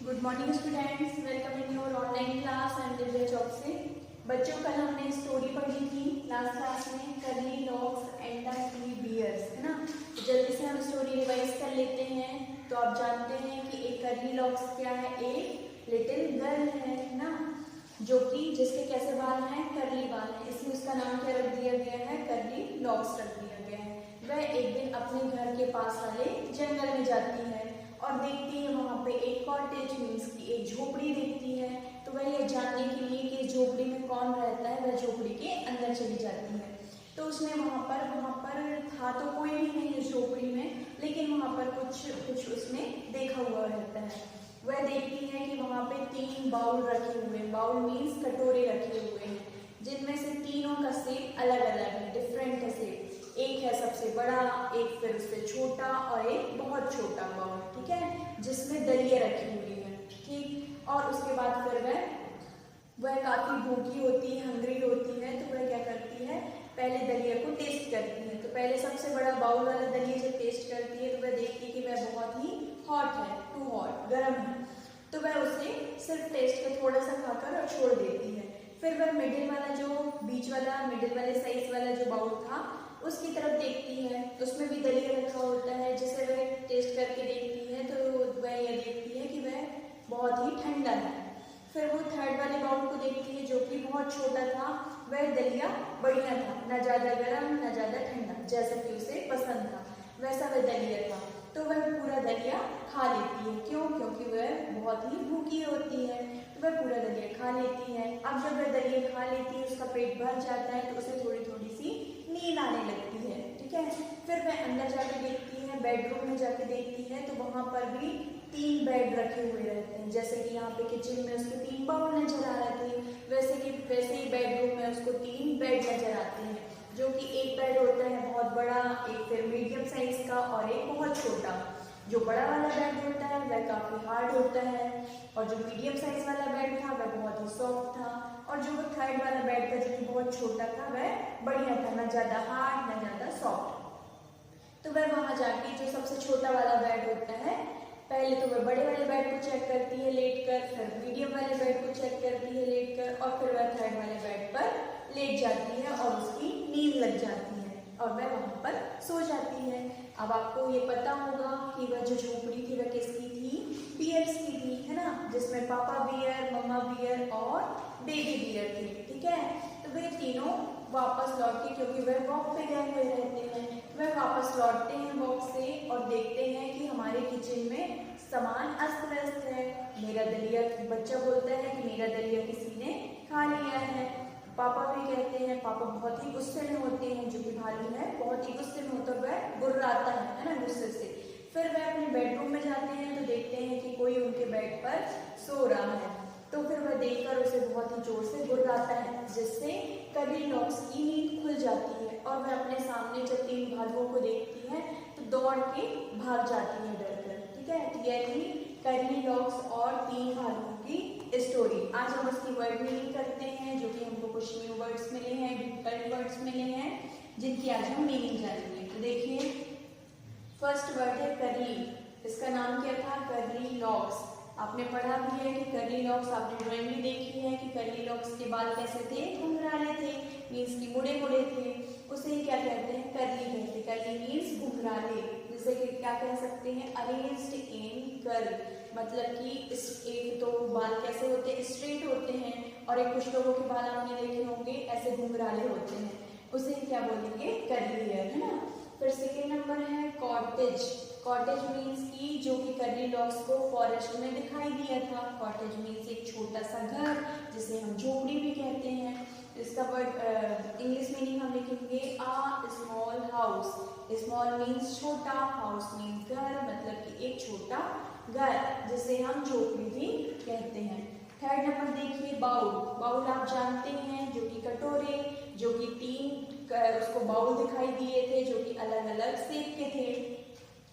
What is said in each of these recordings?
Good morning students, welcome in your online class and Divya Chowk से। बच्चों, कल हमने स्टोरी पढ़ी थी लास्ट क्लास में, करली डॉग्स एंड द 3 बियर्स, है ना। तो जल्दी से हम स्टोरी रिवाइज कर लेते हैं। तो आप जानते हैं कि एक करली डॉग्स क्या है, एक लिटिल गर्ल है ना, जो कि जिसके कैसे बाल हैं, करली बाल हैं, इसलिए उसका नाम क्या रख दिया गया है, करली डॉग्स रख दिया गया है। वह एक दिन अपने घर के पास वाले जंगल में जाती है और देखती है वहाँ पे एक कॉटेज मीन्स की एक झोपड़ी देखती है। तो वह यह जानने के लिए कि झोपड़ी में कौन रहता है, वह झोपड़ी के अंदर चली जाती है। तो उसने वहाँ पर था तो कोई भी नहीं इस झोपड़ी में, लेकिन वहाँ पर कुछ उसने देखा हुआ रहता है। वह देखती है कि वहाँ पे 3 बाउल रखे हुए हैं, बाउल मीन्स कटोरे रखे हुए हैं, जिनमें से तीनों का शेप अलग अलग है, डिफरेंट है शेप। एक है सबसे बड़ा, एक फिर उससे छोटा और एक बहुत छोटा बाउल, ठीक है, जिसमें दलिया रखी हुई है, ठीक। और उसके बाद फिर वह काफी भूखी होती है, हंग्री होती है, तो वह क्या करती है, पहले दलिया को टेस्ट करती है। तो पहले सबसे बड़ा बाउल वाला दलिया जब टेस्ट करती है तो वह देखती है कि वह बहुत ही हॉट है, टू हॉट, गर्म है। तो वह उसे सिर्फ टेस्ट का थोड़ा सा खाकर और छोड़ देती है। फिर वह मिडिल वाला, जो बीच वाला, मिडिल वाले साइज वाला जो बाउल था, उसकी तरफ देखती है। उसमें भी दलिया रखा होता है, जिसे वह टेस्ट करके देखती है। तो वह यह देखती है कि वह बहुत ही ठंडा है। फिर वो थर्ड वाले बाउल को देखती है, जो कि बहुत छोटा था। वह दलिया बढ़िया था, न ज्यादा गर्म न ज्यादा ठंडा, जैसा कि उसे पसंद था वैसा वह दलिया था। तो वह पूरा दलिया खा लेती है। क्यों? क्योंकि वह बहुत ही भूखी होती है, तो वह पूरा दलिया खा लेती है। अब जब वह दलिया खा लेती है, उसका पेट भर जाता है, तो उसे थोड़ी थोड़ी सी नींद आने लगती है, ठीक है। फिर वह अंदर जाके देखती है, बेडरूम में जाके देखती है, तो वहां पर भी 3 बेड रखे हुए रहते हैं। जैसे कि यहाँ पे किचन में उसको 3 बाउल नजर आ रहे थे, वैसे ही बेडरूम में उसको 3 बेड नजर आते हैं, जो कि एक बेड होता है बहुत बड़ा, एक फिर मीडियम साइज का और एक बहुत छोटा। जो बड़ा वाला बेड होता है वह काफी हार्ड होता है, और जो मीडियम साइज वाला बेड था वह बहुत ही सॉफ्ट था, और जो थर्ड वाला बेड था जो कि बहुत छोटा था वह बढ़िया था, ना ज्यादा हार्ड ना ज्यादा सॉफ्ट। तो वह वहां जाके जो सबसे छोटा वाला बेड होता है, पहले तो वह बड़े वाले बेड को चेक करती है लेट कर, फिर मीडियम वाले बेड को चेक करती है लेट कर, और फिर वह थर्ड वाले बेड पर लेट जाती है और उसकी नींद लग जाती है और वह वहां पर सो जाती है। अब आपको ये पता होगा कि वह जो झोपड़ी थी वह किसकी थी, बियर्स की थी, है ना, जिसमें पापा बियर, मम्मा बियर और बेबी बियर थे, ठीक है। तो वे तीनों वापस लौट के, क्योंकि वह वॉक पे गए हुए रहते हैं, वह वापस लौटते हैं वॉक से और देखते हैं कि हमारे किचन में सामान अस्त व्यस्त है। मेरा दलिया, बच्चा बोलता है कि मेरा दलिया किसी ने खा लिया है। पापा भी कहते हैं, पापा बहुत ही गुस्से में होते हैं, जो कि भालू है बहुत ही गुस्से में होता है, वह गुर्राता है ना, गुस्से से। फिर वह अपने बेडरूम में जाते हैं तो देखते हैं कि कोई उनके बेड पर सो रहा है। तो फिर वह देखकर उसे बहुत ही जोर से गुर्राता है, जिससे करली डॉग्स की नींद खुल जाती है और वह अपने सामने जब 3 भालुओं को देखती है तो दौड़ के भाग जाती है डरकर, ठीक है। तो यह थी करली डॉग्स और 3 भालुओं की स्टोरी। आज हम उसकी वर्ड मीनिंग करते हैं, जो कि हमको कुछ न्यू वर्ड्स मिले हैं, डिफिकल्ट वर्ड्स मिले हैं, जिनकी आज हम मीनिंग जानेंगे। तो देखिए, फर्स्ट वर्ड है करली। इसका नाम क्या था, करली लॉक्स। आपने पढ़ा भी है कि करली लॉक्स, आपने ड्राइंग भी देखी है कि करली लॉक्स के बाल कैसे थे, घुंघराले थे, मीन्स की मुड़े मुड़े थे। उसे ही क्या कहते हैं, करली कहते हैं। करली मीन्स घुंघराले, जैसे कि क्या कह सकते हैं, अरेंज्ड इन कर्ल, मतलब कि इस एक तो बाल कैसे होते हैं, स्ट्रेट होते हैं, और एक कुछ लोगों के बाल आपने देखे होंगे ऐसे घुंघराले होते हैं, उसे क्या बोलेंगे, करली हेयर, है ना। फिर सेकेंड नंबर है कॉटेज। कॉटेज मीन्स की, जो कि करली डॉग्स को फॉरेस्ट में दिखाई दिया था। कॉटेज मीन्स एक छोटा सा घर, जिसे हम झोपड़ी भी कहते हैं। इसका वर्ड इंग्लिश मीनिंग हम लिखेंगे आ स्मॉल हाउस। स्मॉल मीन्स छोटा, हाउस मीन्स घर, मतलब कि एक छोटा घर, जिसे हम झोपड़ी भी कहते हैं। थर्ड नंबर देखिए बाउल। बाउल आप जानते हैं, जो कि कटोरे, जो कि 3 उसको बाउल दिखाई दिए थे, जो कि अलग अलग शेप के थे।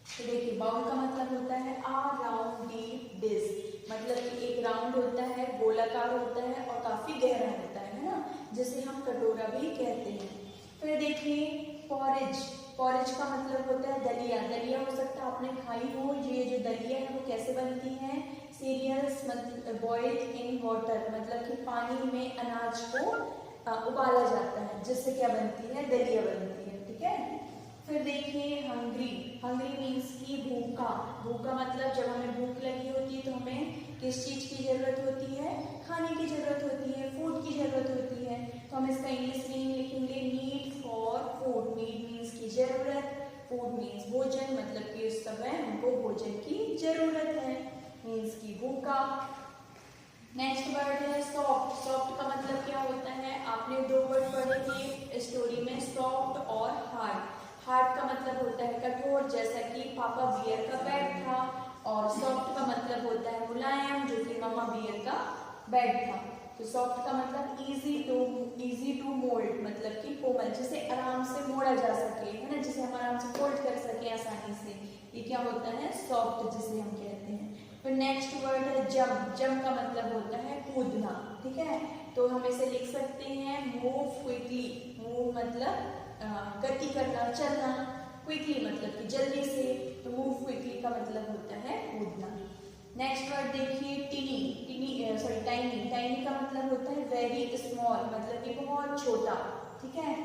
तो देखिए, बाउल का मतलब होता है आ राउंड डीप डिश, मतलब कि एक राउंड होता है, गोलाकार होता है और काफी गहरा होता है ना, जिसे हम कटोरा भी कहते हैं। फिर देखिए पॉरेज। पॉरेज का मतलब होता है दलिया। दलिया हो सकता है आपने खाई हो। ये जो दलिया है वो कैसे बनती है, सीरियल्स मतलब बॉइल्ड इन वाटर, मतलब कि पानी में अनाज को उबाला जाता है, जिससे क्या बनती है, दलिया बनती है। ठीक है। फिर देखिए हंग्री, हंग्री मीन्स की भूखा। भूखा मतलब जब हमें भूख लगी होती है तो हमें किस चीज की जरूरत होती है, खाने की जरूरत होती है, फूड की जरूरत होती है। तो हम इसका इंग्लिश मीनिंग लिखेंगे need for food. Need means की जरूरत, फूड मीन्स भोजन, मतलब कि उस समय हमको भोजन की जरूरत है, मीन्स की भूखा। नेक्स्ट वर्ड है सॉफ्ट। सॉफ्ट का मतलब क्या होता है, आपने दो वर्ड पढ़े थे स्टोरी में, सॉफ्ट और हार्ड। हार्ड का मतलब होता है कठोर, जैसा कि पापा बियर का बैग था, और सॉफ्ट का मतलब होता है मुलायम, जो कि मामा बियर का बैग था। तो सॉफ्ट का मतलब इजी टू मोल्ड, मतलब कि कोमल, जिसे आराम से मोड़ा जा सके, है ना, जिसे हम आराम से फोल्ड कर सके आसानी से, ये क्या होता है, सॉफ्ट जिसे हम कहते हैं। फिर नेक्स्ट वर्ड है जंप। जंप का मतलब होता है कूदना। ठीक है, तो हम इसे लिख सकते हैं मूव क्विकली। मूव मतलब गति करना, चलना, क्विकली मतलब कि जल्दी से, तो मूव क्विकली का मतलब होता है कूदना। नेक्स्ट वर्ड देखिए टिनी। टाइनी। टाइनी का मतलब होता है वेरी स्मॉल, मतलब कि बहुत छोटा। ठीक है।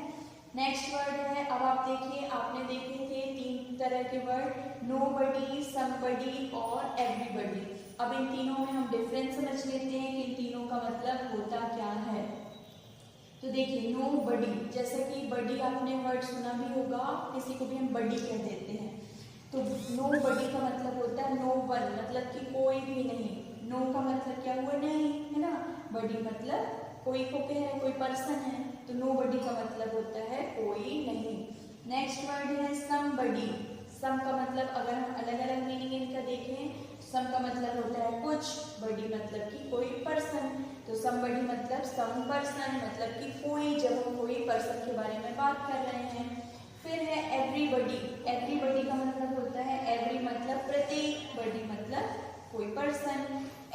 नेक्स्ट वर्ड है, अब आप देखिए, आपने देखे थे 3 तरह के वर्ड, नोबडी, समबडी और एवरीबडी। अब इन तीनों में हम डिफरेंस समझ लेते हैं कि इन तीनों का मतलब होता क्या है। तो देखिए नोबडी, जैसे कि बडी आपने वर्ड सुना भी होगा, किसी को भी हम बडी कह देते हैं। तो नोबडी का मतलब होता है नो वन, मतलब कि कोई भी नहीं। नो का मतलब क्या हुआ, नहीं, है ना। बडी मतलब कोई को कह रहे, कोई पर्सन है, तो नोबडी का मतलब होता है कोई नहीं। नेक्स्ट वर्ड है समबडी। सम का मतलब अगर हम अलग अलग मीनिंग इनका देखें, सम का मतलब होता है कुछ, बडी मतलब कि कोई पर्सन, तो समबडी मतलब सम पर्सन, मतलब कि कोई, जब हम कोई पर्सन के बारे में बात कर रहे हैं। फिर है एवरीबडी। एवरीबडी का मतलब होता है एवरी मतलब प्रत्येक, बडी मतलब कोई पर्सन,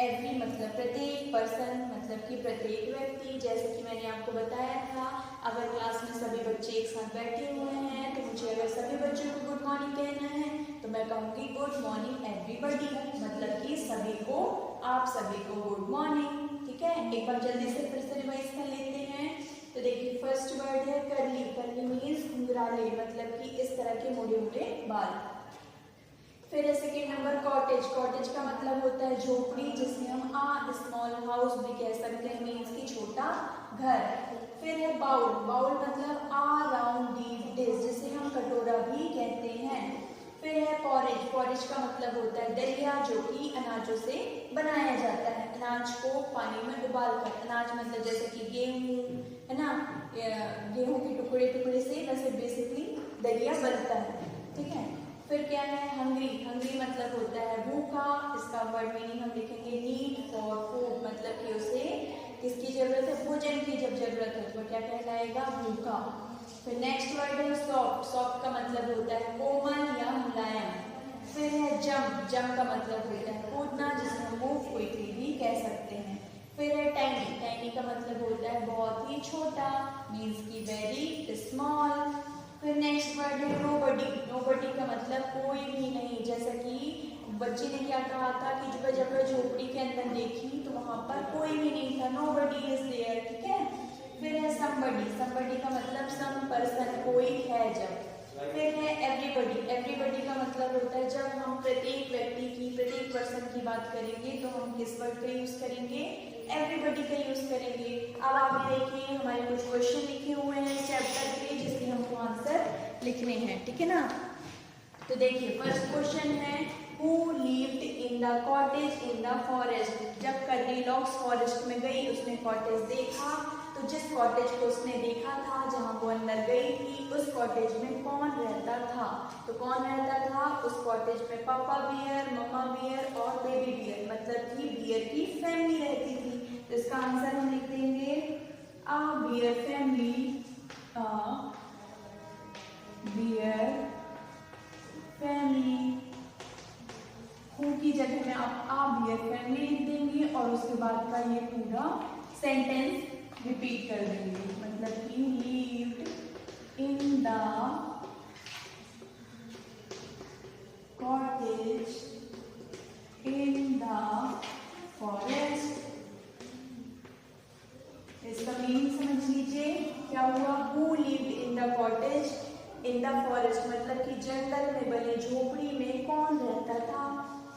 एवरी मतलब प्रत्येक, पर्सन मतलब कि प्रत्येक व्यक्ति। जैसे कि मैंने आपको बताया था, अगर क्लास में सभी बच्चे एक साथ बैठे हुए हैं तो मुझे अगर सभी बच्चों को गुड मॉर्निंग कहना है तो मैं कहूँगी गुड मॉर्निंग एवरीबडी, मतलब कि सभी को, आप सभी को गुड मॉर्निंग। ठीक है, एक बार जल्दी से फिर से रिवाइज कर लेते हैं। तो देखिए फर्स्ट वर्ड है करली। करली मीन्स घुंघराले, मतलब कि इस तरह के मोटे मोटे बाल। फिर है सेकेंड नंबर कॉटेज। कॉटेज का मतलब होता है झोपड़ी, जिसमें हम आ स्मॉल हाउस भी कह सकते हैं, मीन्स की छोटा घर। फिर है बाउल। बाउल मतलब आ राउंड डीप डिश, जिसे हम कटोरा भी कहते हैं। फिर है पॉरेज। पॉरेज का मतलब होता है दलिया, जो कि अनाजों से बनाया जाता है, अनाज को पानी में उबाल कर। अनाज मतलब जैसे कि गेहूँ, है ना, गेहूँ के टुकड़े टुकड़े से वैसे बेसिकली दलिया बनता है। ठीक है। फिर क्या है हंग्री। हंग्री मतलब होता है भूखा, इसका वर्ड मीनिंग हम लिखेंगे नीड फॉर फूड, मतलब कि उसे किसकी जरूरत है, भोजन की जब जरूरत हो तो क्या कहलाएगा, भूखा। फिर नेक्स्ट वर्ड है सॉफ्ट। सॉफ्ट का मतलब होता है कोमल या मुलायम। फिर है जंप। जंप का मतलब होता है कूदना, जिसे हम मूव क्विकली भी कह सकते हैं। फिर है टाइनी। टाइनी का मतलब होता है बहुत ही छोटा, मीन्स की वेरी स्मॉल। फिर नेक्स्ट वर्ड है नोबडी। नोबडी का मतलब कोई भी नहीं, जैसा कि बच्चे ने क्या कहा था कि जब वह झोपड़ी के अंदर देखी तो वहां पर कोई भी नहीं था, नोबडी इज देयर। ठीक है। फिर है समबडी। समबडी का मतलब सम पर्सन, कोई है जब। फिर है एवरीबडी। एवरीबडी का मतलब होता है जब हम प्रत्येक व्यक्ति की, प्रत्येक पर्सन की बात करेंगे तो हम किस वर्ड का यूज करेंगे, एवरीबडी का यूज करेंगे। अब आप देखिए हमारे कुछ क्वेश्चन लिखे हुए हैं चैप्टर के, जिसके हमको आंसर लिखने हैं। ठीक है ना। तो देखिए फर्स्ट क्वेश्चन है who lived in the cottage in the forest. जब कर्ली लॉक्स फॉरेस्ट में गई, उसने कॉटेज देखा, तो जिस कॉटेज को उसने देखा था, जहां वो अंदर गई थी, उस कॉटेज में कौन रहता था। तो कौन रहता था उस कॉटेज में, पापा बियर, मम्मा बियर और बेबी बियर, मतलब कि बियर की फैमिली रहती थी। तो इसका आंसर हम लिख देंगे a bear family, a bear family. Who की जगह में आप आ बियर फैमिली लिख देंगे और उसके बाद का ये पूरा सेंटेंस रिपीट कर देंगे, मतलब कि lived in the cottage in the who lived in the cottage in the forest, मतलब कि जंगल में बनी झोपड़ी में कौन रहता था।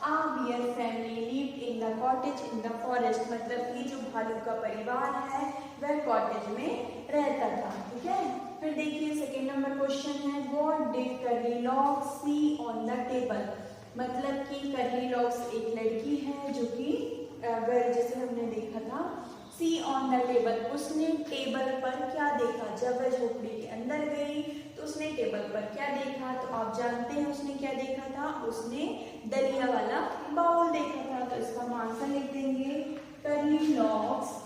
A bear family lived in the cottage in the forest, मतलब कि जो भालू का परिवार है वह कॉटेज में रहता था। ठीक है, फिर देखिए सेकेंड नंबर क्वेश्चन है what did Curlylocks see on the table, मतलब कि कर्लीलॉक्स एक लड़की है जो कि अगर जैसे हमने देखा था सी ऑन द टेबल, उसने टेबल पर क्या देखा। जब वह झोपड़ी के अंदर गई तो उसने टेबल पर क्या देखा, तो आप जानते हैं उसने क्या देखा था, उसने दलिया वाला बाउल देखा था। तो इसका हम आंसर लिख देंगे कर्लीलॉक्स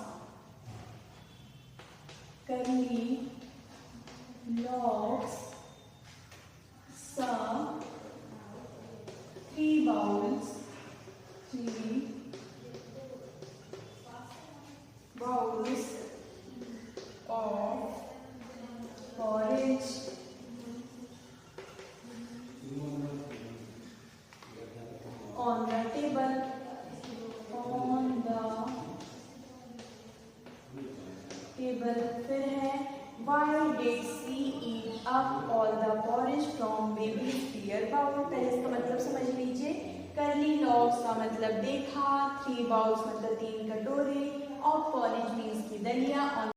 saw 3 bowls of porridge on the table. फिर है why did she eat up all the porridge from baby's beer bowl। पहले इसका मतलब समझ लीजिए। कर्लीलॉक्स का मतलब देखा, 3 बाउल्स मतलब 3 कटोरे, और porridge मीन्स की दलिया।